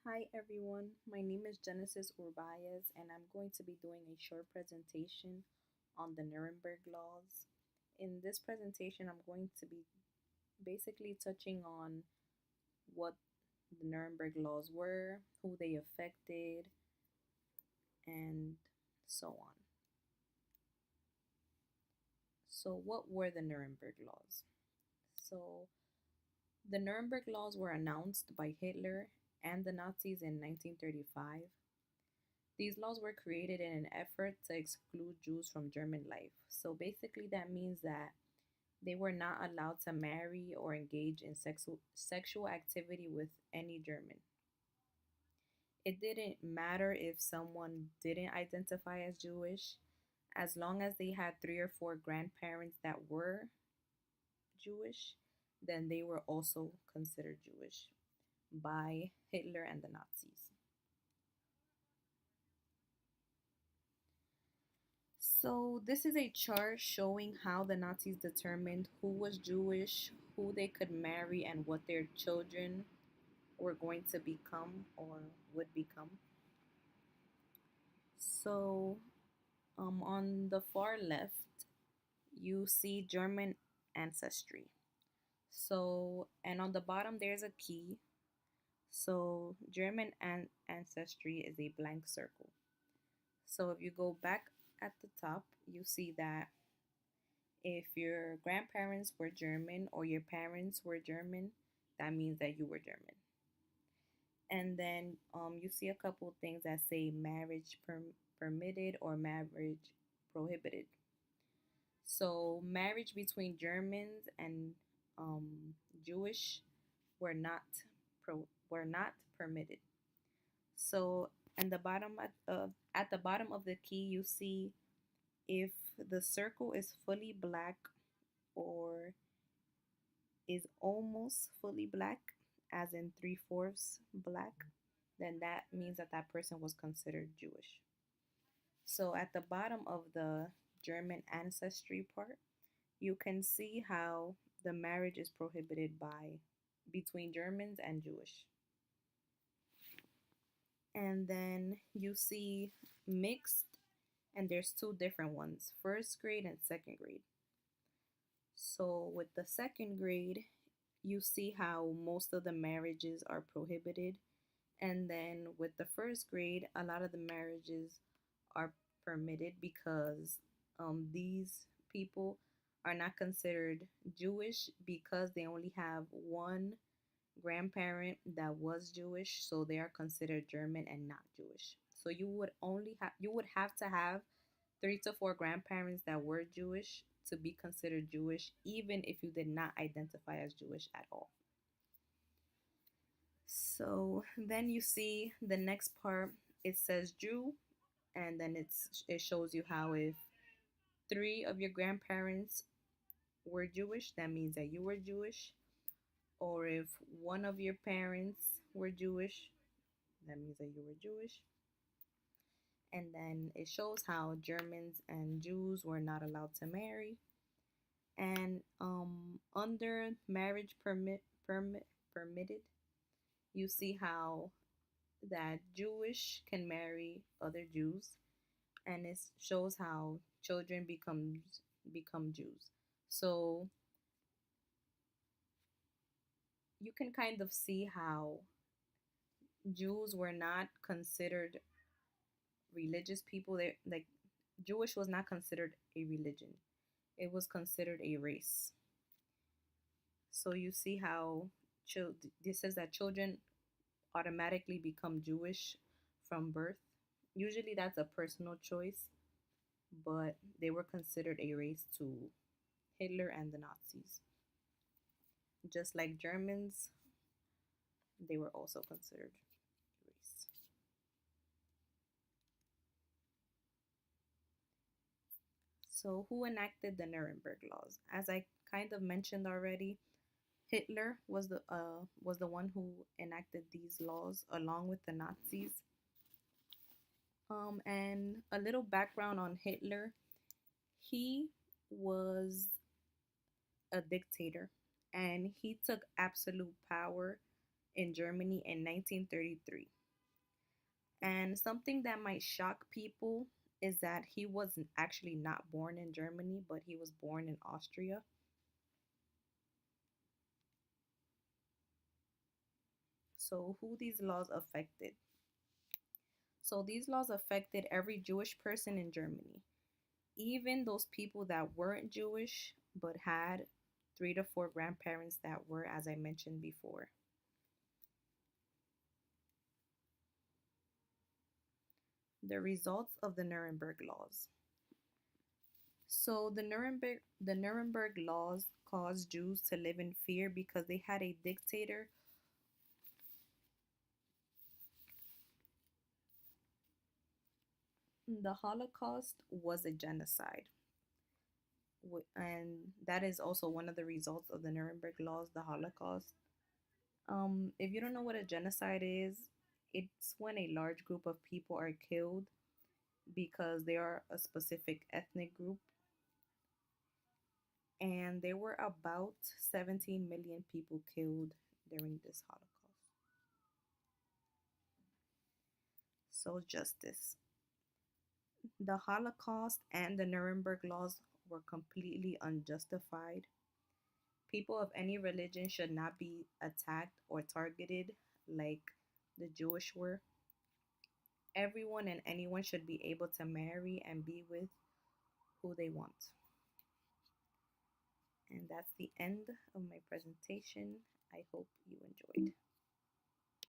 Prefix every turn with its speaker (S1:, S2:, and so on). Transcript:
S1: Hi everyone, my name is Genesis Urbayez and I'm going to be doing a short presentation on the Nuremberg laws. In this presentation, I'm going to be basically touching on what the Nuremberg laws were, who they affected, and so on. So, what were the Nuremberg laws? So, the Nuremberg laws were announced by Hitler and the Nazis in 1935. These laws were created in an effort to exclude Jews from German life. So basically, that means that they were not allowed to marry or engage in sexual activity with any German. It didn't matter if someone didn't identify as Jewish, as long as they had three or four grandparents that were Jewish, then they were also considered Jewish by Hitler and the Nazis. So, this is a chart showing how the Nazis determined who was Jewish, who they could marry, and what their children were going to become or would become. So, on the far left, you see German ancestry. So, and on the bottom, there's a key. So, German ancestry is a blank circle. So, if you go back at the top, you see that if your grandparents were German or your parents were German, that means that you were German. And then you see a couple things that say marriage permitted or marriage prohibited. So marriage between Germans and Jewish were not were not permitted. So at the bottom of the key, you see if the circle is fully black or is almost fully black, as in three-fourths black, then that means that that person was considered Jewish. So at the bottom of the German ancestry part, you can see how the marriage is prohibited by between Germans and Jewish. And then you see mixed, and there's two different ones, first grade and second grade. So with the second grade, you see how most of the marriages are prohibited. And then with the first grade, a lot of the marriages are permitted because these people are not considered Jewish because they only have one grandparent that was Jewish, so they are considered German and not Jewish. So you would have to have three to four grandparents that were Jewish to be considered Jewish, even if you did not identify as Jewish at all. So then you see the next part, it says Jew, and then it shows you how if three of your grandparents were Jewish, that means that you were Jewish. Or if one of your parents were Jewish, that means that you were Jewish. And then it shows how Germans and Jews were not allowed to marry. And under marriage permitted, you see how that Jewish can marry other Jews, and it shows how children become Jews. So you can kind of see how Jews were not considered religious people. They like Jewish was not considered a religion. It was considered a race. So you see how this says that children automatically become Jewish from birth. Usually that's a personal choice, but they were considered a race to Hitler and the Nazis. Just like Germans, they were also considered a race. So, who enacted the Nuremberg laws? As I kind of mentioned already, Hitler was the one who enacted these laws along with the Nazis. And a little background on Hitler: he was a dictator, and he took absolute power in Germany in 1933. And something that might shock people is that he was actually not born in Germany, but he was born in Austria. So, who these laws affected? So, these laws affected every Jewish person in Germany, even those people that weren't Jewish but had three to four grandparents that were, as I mentioned before. The results of the Nuremberg laws. So the Nuremberg laws caused Jews to live in fear because they had a dictator. The Holocaust was a genocide, and that is also one of the results of the Nuremberg laws, the Holocaust. If you don't know what a genocide is, it's when a large group of people are killed because they are a specific ethnic group, and there were about 17 million people killed during this Holocaust. So, justice. The Holocaust and the Nuremberg laws were completely unjustified. People of any religion should not be attacked or targeted like the Jewish were. Everyone and anyone should be able to marry and be with who they want. And that's the end of my presentation. I hope you enjoyed.